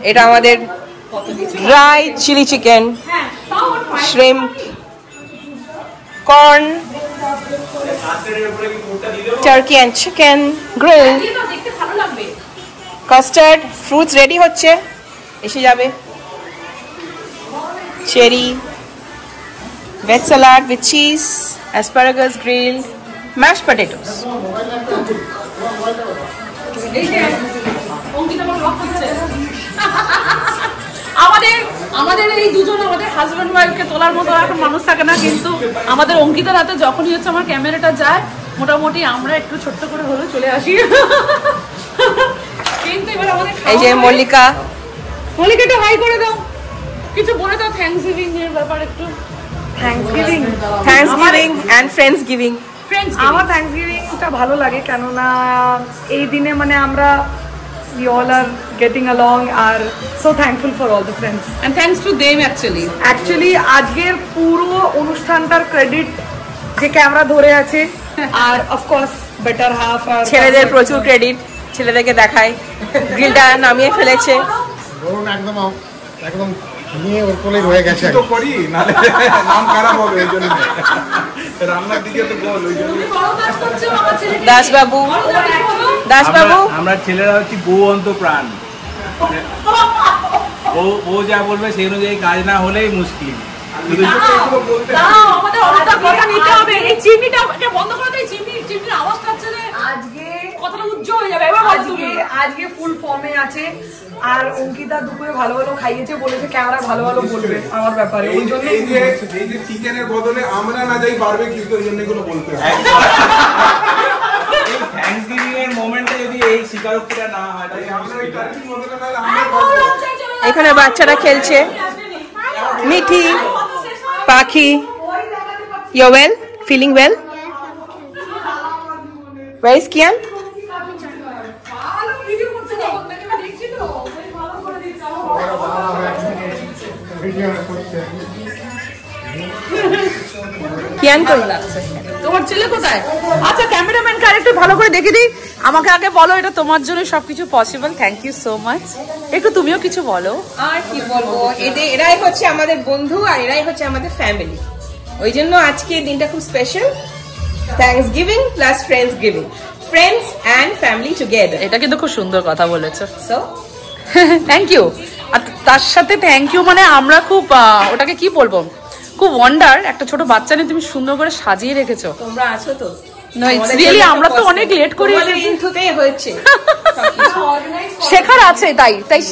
এটা আমাদের dry chili chicken, shrimp, corn, turkey and chicken grill, custard, fruits ready হচ্ছে, এসে যাবে। Cherry, veg salad with cheese, asparagus grilled, mashed potatoes. আমাদের আমাদের এই দুজন আমাদের হাজব্যান্ড ওয়াইফকে তোলার মতো এখন মানুষ থাকে না, কিন্তু আমাদের অঙ্কিতার হাতে যখনই হচ্ছে আমার ক্যামেরাটা যায়, মোটামুটি আমরা একটু ছোট্ট করে হলেও চলে আসি। কিন্তু এবার আমাদের এই যে মল্লিকা, মল্লিকা একটু হাই করে দাও, কিছু বলে দাও থ্যাঙ্কস গিভিং এর ব্যাপারে একটু। Thanksgiving and we all are getting along, are so thankful for all the friends. And thanks to them actually. Actually আজকের পুরো অনুষ্ঠানটার ক্রেডিট যে ক্যামেরা ধরে আছে আর of course better half আর ছেলেদের প্রচুর ক্রেডিট, ছেলেদেরকে দেখায় গ্রিলটা নামিয়ে ফেলেছে। ধরুন একদম একদম নিয়ে ওর কোলে রয়ে গেছে। তো করি নালে নাম খারাপ হবে এই জন্য রান্নার দিকে তো গোল ওই জন্য। দাসবাবু আমরা ছেলেরা হচ্ছে বউ অন্ত প্রাণ, ও যা বলবে সেই অনুযায়ী কাজ না হলেই মুশকিল। আমাদের অনেকটা কথা নিতে হবে। এই চিমনিটাকে বন্ধ করে দে, চিমনির আওয়াজ কাটছে যে আজকে কথাটা উজ্জ্বল হয়ে যাবে। এবার আজকে ফুল ফর্মে আছে আর অঙ্কিতা দুপুরে ভালো ভালো খাইয়েছে, বলেছে ক্যামেরা ভালো ভালো বলবে আমার ব্যাপারে। ওই জন্য এই যে চিকেনের বদলে আমরা না যাই বারবিকিউ, তো এই জন্য এগুলো বলতে হয়। এই থ্যাঙ্কসগিভিং এর মোমেন্টে যদি এই স্বীকারোক্তিটা না হয় তাহলে আমরা এই টার্কির বদলে না আমরা এখানে বাচ্চারা খেলছে, মিঠি পাখি। You well, feeling well? Where is Kian? Kian কই লাগছে? তোমার ছেলে কোথায়? আচ্ছা ক্যামেরাম্যানকে আরেকটু ভালো করে দেখে দিই। আমাকে আগে বলো, এটা তোমার জন্য সবকিছু possible. Thank you so much. একটু তুমিও কিছু বলো। আর কি বলবো, এরাই হচ্ছে আমাদের বন্ধু আর এরাই হচ্ছে আমাদের ফ্যামিলি। ওই জন্য আজকে দিনটা খুব special. Thanks giving plus friends giving, friends and family together. এটা কিন্তু খুব সুন্দর কথা বলেছো। So thank you. আর তার সাথে থ্যাংক ইউ মানে আমরা খুব ওটাকে কি বলবো, খুব ওয়ান্ডার একটা ছোট বাচ্চা নিয়ে তুমি সুন্দর করে সাজিয়ে রেখেছো। তোমরা আছো তো? রিয়েলি আমরা তো অনেক লেট করি, হয়েছে শেখার আছে,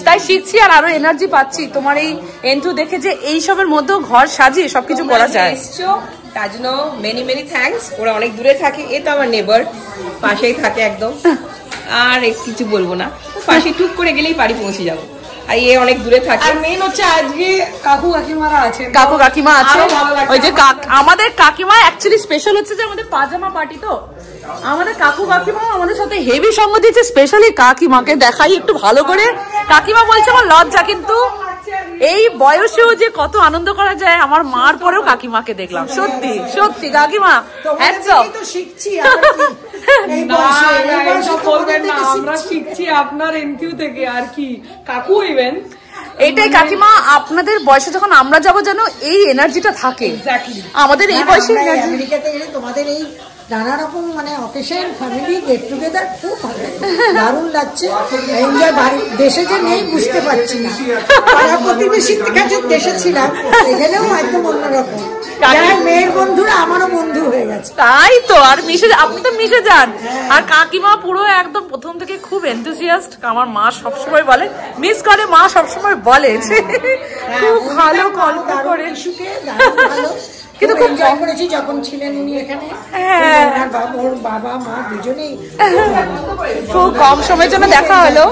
তাই শিখছি আর আরো এনার্জি পাচ্ছি তোমার এই এন্টু দেখে যে এইসবের মধ্যেও ঘর সাজিয়ে সবকিছু করা যায়। তার জন্য মেনি মেনি থ্যাঙ্কস। ওরা অনেক দূরে থাকে, এ তো আমার নেবার, পাশেই থাকে একদম। আর কিছু বলবো না, পাশে টুক করে গেলেই বাড়ি পৌঁছে যাবো। আর এ অনেক দূরে থাকে। আর মেন হচ্ছে আজকে কাকু কাকিমারা আছে, কাকু কাকিমা আছে। ওই যে আমাদের কাকিমা অ্যাকচুয়ালি স্পেশাল হচ্ছে যে আমাদের পাজামা পার্টি, তো আমাদের কাকু কাকিমা আমাদের সাথে হেভি সঙ্গ দিয়েছে। স্পেশালি কাকিমাকে দেখাই একটু ভালো করে। কাকিমা বলছে আমার লজ্জা, কিন্তু এই বয়সেও যে কত আনন্দ করা যায়, আমার মার পরেও কাকিমাকে দেখলাম। সত্যি সত্যি কাকিমা একদম শিখছি। আমরা শিখছি আপনার এনকিউ থেকে আর কি। কাকু ইভেন এইটাই কাকিমা, আপনাদের বয়সে যখন আমরা যাবো যেন এই এনার্জিটা থাকে। আমাদের এই বয়সে আমেরিকাতে এসে তোমাদের এই নানা রকম মানে অকেশন, ফ্যামিলি গেট টুগেদার খুব ভালো লাগে, দারুণ লাগছে। এনজয় দেশে যে নেই বুঝতে পারছি না। পাড়া প্রতিবেশীর কাছে দেশে ছিলাম, এখানেও একদম অন্যরকম। মেয়ের বন্ধুরা আমারও বন্ধু হয়ে গেছে। তাই তো, আর আপনি তো মিশে যান। আর কাকিমা পুরো একদম প্রথম থেকে খুব এনথুসিয়াস্ট। আমার মা সবসময় বলে, মিস করে, মা সবসময় বলে খুব ভালো গল্প করে। কিন্তু খুব এনজয় করেছি যখন ছিলেন উনি এখানে। ওর বাবা মা দুজনেই খুব কম সময়ের জন্য দেখা হলো।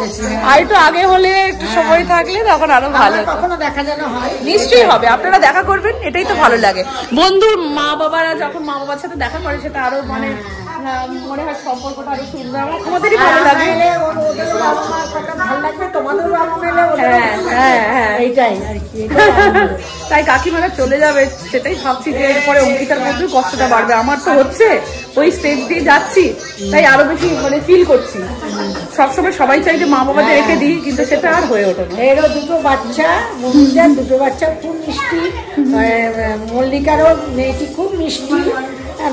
আর একটু আগে হলে, একটু সময় থাকলে তখন আরো ভালো। কখনো দেখা যেন হয়, নিশ্চয়ই হবে। আপনারা দেখা করবেন, এটাই তো ভালো লাগে। বন্ধুর মা বাবারা যখন মা বাবার সাথে দেখা করে, সেটা আরো মানে মনে হয় সম্পর্কটা আরো সুন্দর। আমাদেরই ভালো লাগে। ওদেরও বাবা মার কথা ভালো লাগবে, তোমাদেরও বাবা মেলে এইটাই আর কি। তাই কাকিমারা চলে যাবে, সেটাই ভাবছি যে এরপরে অঙ্কিতার প্রচুর কষ্টটা বাড়বে। আমার তো হচ্ছে, ওই স্টেজ দিয়ে যাচ্ছি, তাই আরো বেশি মানে ফিল করছি। সবসময় সবাই চাই যে মা বাবাদের রেখে দিই, কিন্তু সেটা আর হয়ে ওঠে না। এরও দুটো বাচ্চা, মহিলার দুটো বাচ্চা খুব মিষ্টি। মল্লিকারও মেয়েটি খুব মিষ্টি,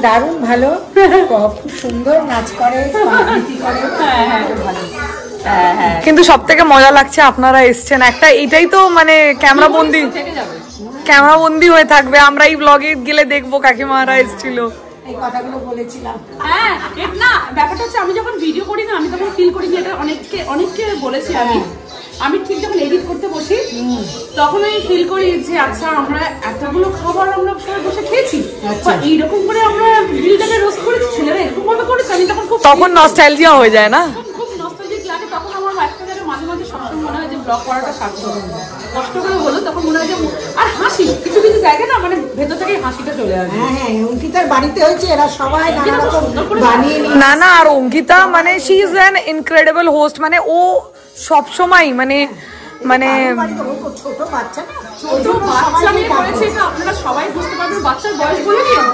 দারুণ ভালো, খুব সুন্দর নাচ করে, আবৃত্তি করে, ভালো। কিন্তু সব থেকে মজা লাগছে আপনারা এসছেন। একটা এটাই তো মানে ক্যামেরা বন্দি হয়ে থাকবে। আমরা এই ব্লগে গেলে দেখবো কাকিমারা এসেছিল, এই কথাগুলো বলেছিলাম। হ্যাঁ না, ব্যাপারটা হচ্ছে আমি যখন ভিডিও করি না, আমি তখন ফিল করি, এটা অনেককে বলেছি আমি ঠিক যখন এডিট করতে বসি তখন আমি ফিল করি যে আচ্ছা আমরা এতগুলো খাবার আমরা সবাই বসে খেয়েছি, এইরকম করে আমরা গ্রিলটাকে রোস্ট করেছি, ছেলেরা এরকম ভাবে করেছে। আমি তখন নস্টালজিয়া হয়ে যায় না, খুব নস্টালজিক লাগে। তখন আমার একটা জায়গায় মাঝে মাঝে সবসময় মনে হয় যে ব্লগ করাটা সার্থক। কষ্ট করে হলো তখন মনে হয় যে আর হাসি কিছু কিছু জায়গায় না মানে ভেতর থেকে হাসিটা চলে আসে। হ্যাঁ অঙ্কিতার বাড়িতে হয়েছে এরা সবাই নানা রকম বানিয়ে না আর অঙ্কিতা মানে she is an incredible host, মানে ও সবসময় মানে ছোট বাচ্চা না, ছোট বাচ্চা নিয়ে করেছে এটা আপনারা সবাই বুঝতে পারবেন। বাচ্চার বয়স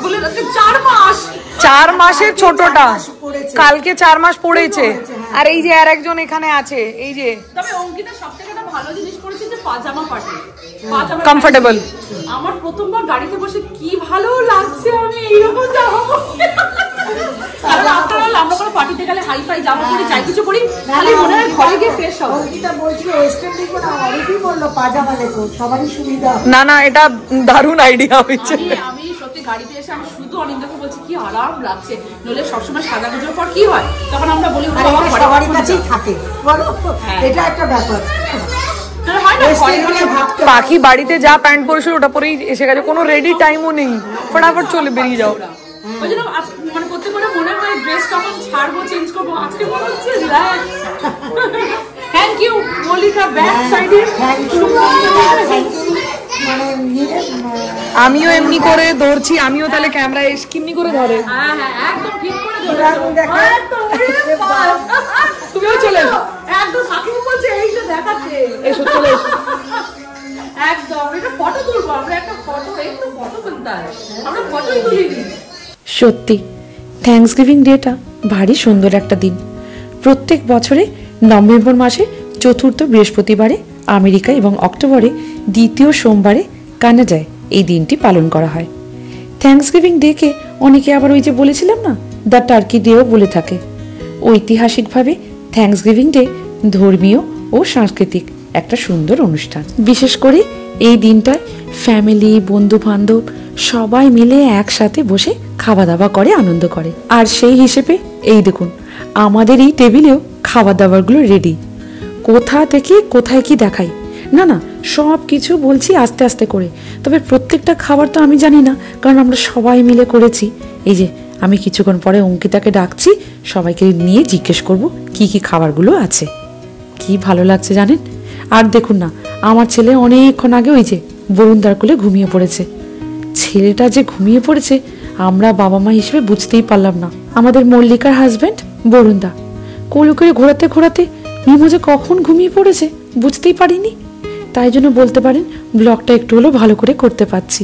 বলে 4 মাস, 4 মাসের ছোটটা কালকে 4 মাস পড়েছে। আর এই যে আর একজন এখানে আছে, এই যে তবে অঙ্কিতা সবথেকে একটা ভালো জিনিস করেছে যে পাজামা পার্টি, কমফোর্টেবল। আমার প্রথমবার গাড়িতে বসে কি ভালো লাগছে, আমি এইরকম যাবো কারণ আফটার অল আমরা কোনো পার্টিতে গেলে হাই ফাই জামা পরি যাই কিছু করি খালি মনে হয় ঘরে গিয়ে ফ্রেশ হবো। অঙ্কিতা বলছিল ওয়েস্টার্ন দেখবো না, অনেকেই বললো পাজামা দেখো, সবারই সুবিধা। না এটা দারুণ আইডিয়া হয়েছে। আমি সত্যি গাড়িতে এসে আমি শুধু অনিন্দাকে বলছি কি আরাম লাগছে, নইলে সবসময় সাদা গুজোর পর কি হয় তখন আমরা বলি সবারই কাছেই থাকে বলো, এটা একটা ব্যাপার। পাখি বাড়িতে যা প্যান্ট পরেছিল ওটা পরেই এসে গেছে, কোনো রেডি টাইমও নেই, ফটাফট চলে বেরিয়ে যাও। ওই জন্য মানে প্রত্যেকটা মনে হয় ড্রেস কখন ছাড়বো চেঞ্জ করবো, আজকে মনে হচ্ছে থ্যাংক ইউ মল্লিকা ব্যাক সাইডে। আমিও এমনি করে ধরছি, আমিও তাহলে ক্যামেরায় কেমনি করে ধরে। হ্যাঁ একদম ঠিক করে তুমিও চলে এসো, একদম সাকিব বলছে এইটা দেখাচ্ছে, এসো চলে এসো একদম এটা ফটো তুলবো আমরা, একটা ফটো একটু ফটো তুলতে হয়, আমরা ফটোই তুলিনি। সত্যি থ্যাঙ্কসগিভিং ডেটা ভারী সুন্দর একটা দিন। প্রত্যেক বছরে নভেম্বর মাসে চতুর্থ বৃহস্পতিবারে আমেরিকা এবং অক্টোবরে দ্বিতীয় সোমবারে কানাডায় এই দিনটি পালন করা হয়। থ্যাঙ্কসগিভিং ডেকে অনেকে আবার ওই যে বলেছিলাম না দ্য টার্কি ডেও বলে থাকে। ঐতিহাসিকভাবে থ্যাঙ্কসগিভিং ডে ধর্মীয় ও সাংস্কৃতিক একটা সুন্দর অনুষ্ঠান। বিশেষ করে এই দিনটায় ফ্যামিলি বন্ধু বান্ধব সবাই মিলে একসাথে বসে খাওয়া দাওয়া করে আনন্দ করে। আর সেই হিসেবে এই দেখুন আমাদের এই টেবিলেও খাবার দাবারগুলো রেডি। কোথা থেকে কোথায় কি দেখাই না সব কিছু বলছি আস্তে আস্তে করে, তবে প্রত্যেকটা খাবার তো আমি জানি না কারণ আমরা সবাই মিলে করেছি। এই যে আমি কিছুক্ষণ পরে অঙ্কিতাকে ডাকছি, সবাইকে নিয়ে জিজ্ঞেস করব কি কি খাবারগুলো আছে। কি ভালো লাগছে জানেন। আর দেখুন না আমার ছেলে অনেকক্ষণ আগে ওই যে বরুণদার কোলে ঘুমিয়ে পড়েছে। ছেলেটা যে ঘুমিয়ে পড়েছে আমরা বাবা মা হিসেবে বুঝতেই পারলাম না। আমাদের মল্লিকার হাজবেন্ড বরুণদা কোলে করে ঘোরাতে ঘোরাতে মিমো যে কখন ঘুমিয়ে পড়েছে বুঝতেই পারিনি। তাই জন্য বলতে পারেন ব্লগটা একটু হলেও ভালো করে করতে পারছি।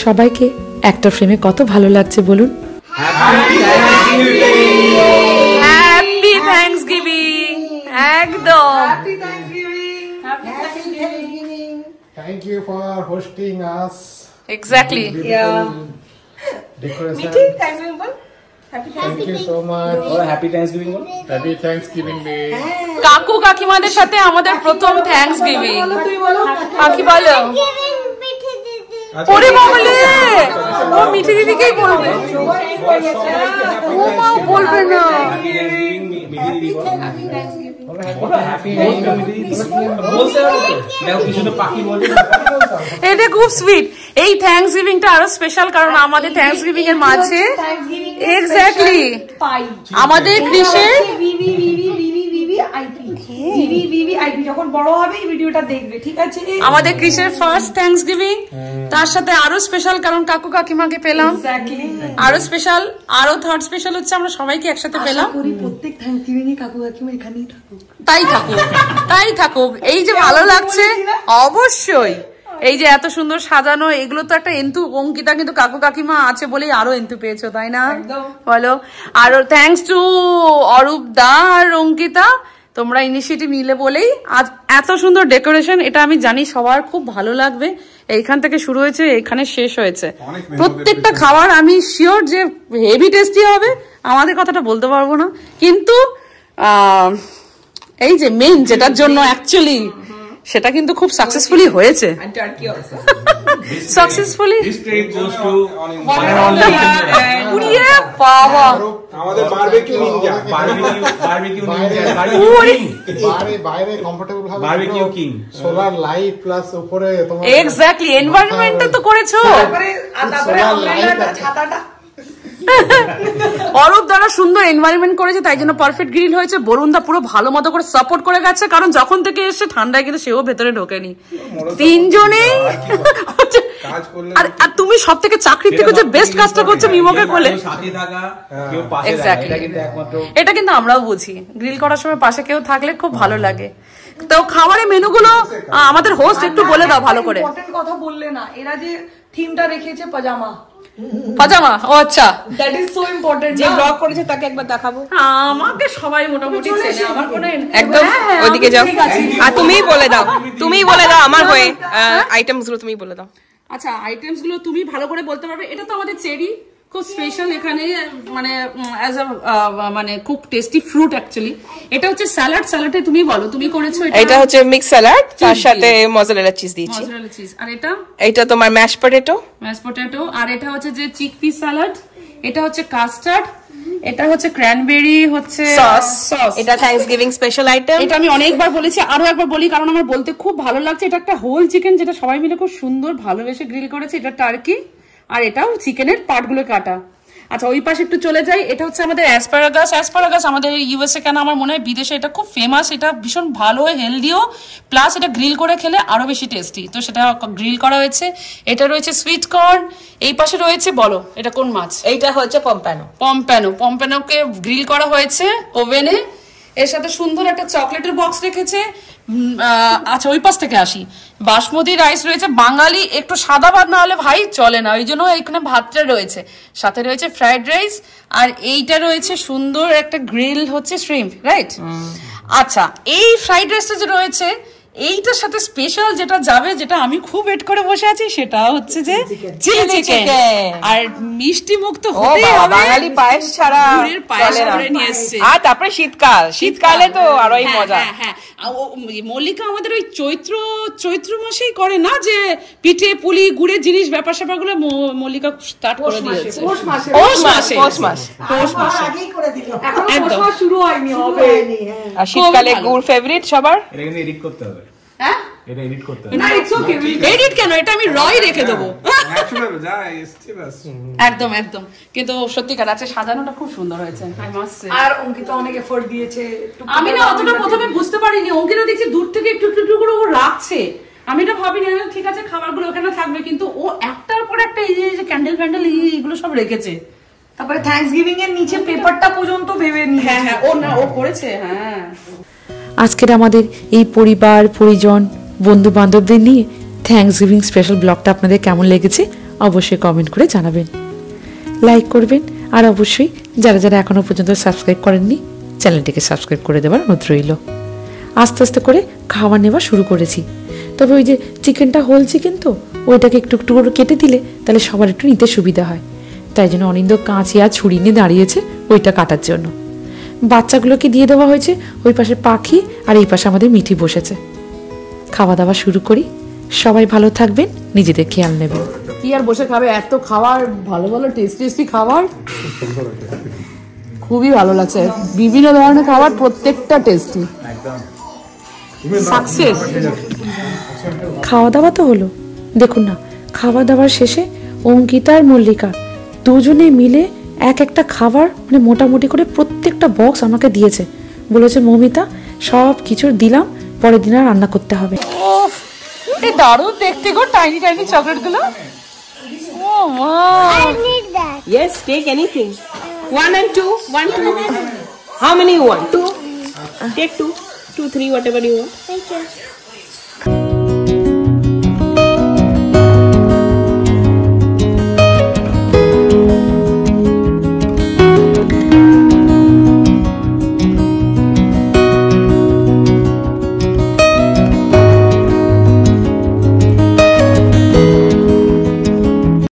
সবাইকে একটা ফ্রেমে কত ভালো লাগছে বলুন। Happy Thanksgiving. একদম Thank you for hosting us. Exactly. Decoration. Thank you so much. Happy Thanksgiving ball. Happy Thanksgiving Day. কাকু কাকিমাদের সাথে আমাদের প্রথম থ্যাঙ্কসগিভিং। কাকি বলো। ওরে বাবালে ও মিঠি দিদিকেই বলবে, ও মা বলবে না। এটা খুব সুইট। এই থ্যাঙ্কসগিভিংটা আরো স্পেশাল কারণ আমাদের থ্যাঙ্কসগিভিং এর মাঝে এক্স্যাক্টলি আমাদের কৃষের যখন বড় হবে এই ভিডিওটা দেখবে, ঠিক আছে? আমাদের কৃষের ফার্স্ট থ্যাঙ্কসগিভিং, তার সাথে আরো স্পেশাল কারণ কাকু কাকিমাকে পেলাম, আরো স্পেশাল, আরো থার্ড স্পেশাল হচ্ছে আমরা সবাইকে একসাথে পেলাম। প্রত্যেক থ্যাঙ্কসগিভিং এ কাকু কাকিমা এখানেই থাকুক, তাই থাকুক। এই যে ভালো লাগছে অবশ্যই, এই যে এত সুন্দর সাজানো, এগুলো তো একটা এন্থু। অঙ্কিতা কিন্তু কাকু কাকিমা আছে বলেই আরো এন্থু পেয়েছো, তাই না? বলো। আর থ্যাঙ্কস টু অরূপ দা আর অঙ্কিতা, তোমরা ইনিশিয়েটিভ নিলে বলেই আজ এত সুন্দর ডেকোরেশন। এটা আমি জানি সবার খুব ভালো লাগবে। এইখান থেকে শুরু হয়েছে, এখানে শেষ হয়েছে। প্রত্যেকটা খাবার আমি শিওর যে হেভি টেস্টি হবে। আমাদের কথাটা বলতে পারবো না, কিন্তু এই যে মেইন যেটার জন্য অ্যাকচুয়ালি সেটা কিন্তু খুব সাকসেসফুলি হয়েছে। সাকসেসফুলি আমাদের বারবিকিউ নিনজা, বারবিকিউ নিনজা, বাইরে কমফোর্টেবল হবে, barbecue king, solar light plus উপরে তোমার এক্স্যাক্টলি এনভায়রনমেন্টটা তো করেছো। সোলার লাইট ছাতাটা অরূপ দ্বারা সুন্দর এনভায়রনমেন্ট করেছে, তাই জন্য পারফেক্ট গ্রিল হয়েছে। বরুণদা পুরো ভালো মতো করে সাপোর্ট করে গেছে, কারণ যখন থেকে এসে ঠান্ডায় কিন্তু সেও ভেতরে ঢোকেনি। তিনজনেই আর তুমি সব থেকে চাকরির থেকে যে বেস্ট কাজটা করছো মিমোকে কোলে। এটা কিন্তু আমরাও বুঝি, গ্রিল করার সময় পাশে কেউ থাকলে খুব ভালো লাগে। তো খাবারের মেনুগুলো আমাদের হোস্ট একটু বলে দাও ভালো করে। কথা বললে না, এরা যে থিমটা রেখেছে পাজামা, পাজামা, ও আচ্ছা, দ্যাট ইজ সো ইম্পর্টেন্ট। যে ব্লগ করেছে তাকে একবার দেখাবো। আমাকে সবাই মোটামুটি চেনে, আমার কোনো একদম ওদিকে যাও। আর তুমিই বলে দাও, তুমিই বলে দাও আমার হয়ে আইটেমস গুলো তুমিই বলে দাও। আচ্ছা, আইটেমস গুলো তুমি ভালো করে বলতে পারবে। এটা তো আমাদের চেরি, খুব স্পেশাল এখানে, মানে অ্যাজ আ মানে খুব টেস্টি ফ্রুট অ্যাকচুয়ালি। এটা হচ্ছে স্যালাড, স্যালাডে তুমি বলো, তুমি করেছো। এটা হচ্ছে মিক্স স্যালাড, তার সাথে মজারেলা চিজ দিয়েছি। Mozzarella cheese. আর এটা তোমার ম্যাশ পটেটো। আর এটা হচ্ছে যে চিকপি স্যালাড। এটা হচ্ছে কাস্টার্ড। এটা হচ্ছে ক্র্যানবেরি হচ্ছে সস। এটা থ্যাঙ্কসগিভিং স্পেশাল আইটেম। এটা আমি অনেকবার বলেছি, আরো একবার বলি কারণ আমার বলতে খুব ভালো লাগছে। এটা একটা হোল চিকেন, যেটা সবাই মিলে খুব সুন্দর ভালোবেসে গ্রিল করেছে। এটা টার্কি, আর এটাও চিকেনের পার্টগুলো কাটা। আচ্ছা, ওই পাশে একটু চলে যাই। এটা হচ্ছে আমাদের অ্যাসপারাগাস। অ্যাসপারাগাস আমাদের ইউএসএ কেন আমার মনে হয় বিদেশে এটা খুব ফেমাস। এটা ভীষণ ভালো, হেলদিও, প্লাস এটা গ্রিল করে খেলে আরো বেশি টেস্টি। তো সেটা গ্রিল করা হয়েছে। এটা রয়েছে সুইট কর্ন। এই পাশে রয়েছে, বলো এটা কোন মাছ? এইটা হচ্ছে পম্পানো। পম্পানোকে গ্রিল করা হয়েছে ওভেনে। এর সাথে সুন্দর একটা চকলেটের বক্স রেখেছে। আচ্ছা, ওই পাশ থেকে আসি। বাসমতি রাইস রয়েছে। বাঙালি একটু সাদা ভাত না হলে ভাই চলে না, ওই জন্য এখানে ভাতটা রয়েছে। সাথে রয়েছে ফ্রাইড রাইস, আর এইটা রয়েছে সুন্দর একটা গ্রিল হচ্ছে শ্রিম্প, রাইট? আচ্ছা, এই ফ্রাইড রাইসটা যে রয়েছে, এইটার সাথে স্পেশাল যেটা যাবে, যেটা আমি খুব ওয়েট করে বসে আছি, সেটা হচ্ছে যে চিলি চিকেন। আর মিষ্টি মুখ তো হতেই হবে, বাঙালি পায়েস ছাড়া পায়েস করে নিয়ে এসেছে। আর তারপরে শীতকালে তো আরোই মজা। হ্যাঁ, মল্লিকা আমাদের ওই চৈত্র মাসেই করে না, যে পিঠে পুলি গুড়ের জিনিস ব্যাপার স্যাপার গুলো মল্লিকা স্টার্ট করে দিয়েছে। পৌষ মাস আগেই করে দিল, একদম শুরু হয়নি, হবে। আর শীতকালে গুড় ফেভারিট সবার। এটা কিন্তু এডিট করতে হবে। হ্যাঁ, এটা এডিট করতে হবে। না, ইটস ওকে। এডিট কেন? এটা আমি রয় রেখে দেবো। ন্যাচারাল যা এসছে বাস। একদম একদম। কিন্তু সত্যিকার আছে, সাজানোটা খুব সুন্দর হয়েছে। আর অঙ্কিতা অনেক এফোর্ট দিয়েছে। আমি না অতটা প্রথমে বুঝতে পারিনি। অঙ্কিতা দেখছি দূর থেকে একটু একটু করে ও রাখছে। আমি এটা ভাবিনি, ঠিক আছে খাবারগুলো ওখানে থাকবে, কিন্তু ও একটার পর একটা এই যে ক্যান্ডেল ফ্যান্ডেল এইগুলো সব রেখেছে। তারপরে থ্যাঙ্কসগিভিং এর নিচে পেপারটা পর্যন্ত ভেবে নিয়ে। হ্যাঁ, ও করেছে। হ্যাঁ, আজকের আমাদের এই পরিবার পরিজন বন্ধু বান্ধবদের নিয়ে থ্যাঙ্কসগিভিং স্পেশাল ব্লগটা আপনাদের কেমন লেগেছে অবশ্যই কমেন্ট করে জানাবেন, লাইক করবেন, আর অবশ্যই যারা যারা এখনও পর্যন্ত সাবস্ক্রাইব করেননি চ্যানেলটিকে সাবস্ক্রাইব করে দেওয়ার অনুরোধ রইল। আস্তে আস্তে করে খাবার নেওয়া শুরু করেছি। তবে ওই যে চিকেনটা হোল চিকেন, তো ওইটাকে একটু একটু করে কেটে দিলে তাহলে সবার একটু নিতে সুবিধা হয়। তাই জন্য অনিন্দ কাঁচি আর ছুরি নিয়ে দাঁড়িয়েছে ওইটা কাটার জন্য। বাচ্চাগুলোকে দিয়ে দেওয়া হয়েছে, ওই পাশে পাখি আর এই পাশে আমাদের মিঠি বসেছে। খাওয়া দাওয়া শুরু করি। সবাই ভালো থাকবেন, নিজেদের খেয়াল নেবেন। কি আর বসে খাবে, এত খাবার, ভালো ভালো টেস্টি খাবার, খুবই ভালো লাগছে। বিভিন্ন ধরনের খাবার, প্রত্যেকটা টেস্টি, সাকসেস। খাওয়া দাওয়া তো হলো, দেখুন না, খাওয়া দাওয়ার শেষে অঙ্কিতা আর মল্লিকা দুজনে মিলে একটা খাবার মানে মোটামুটি করে প্রত্যেকটা বক্স আমাকে দিয়েছে। বলেছে মৌমিতা সব কিছু দিলাম, পরের দিন আর রান্না করতে হবে। এই দারুণ দেখতে গো, টাইনি টাইনি চকলেট গুলো। ও মা, Yes, take anything. 1 and 2. 1, 2. How many you want? 2. Take 2. 2, 3, whatever you want. Thank you.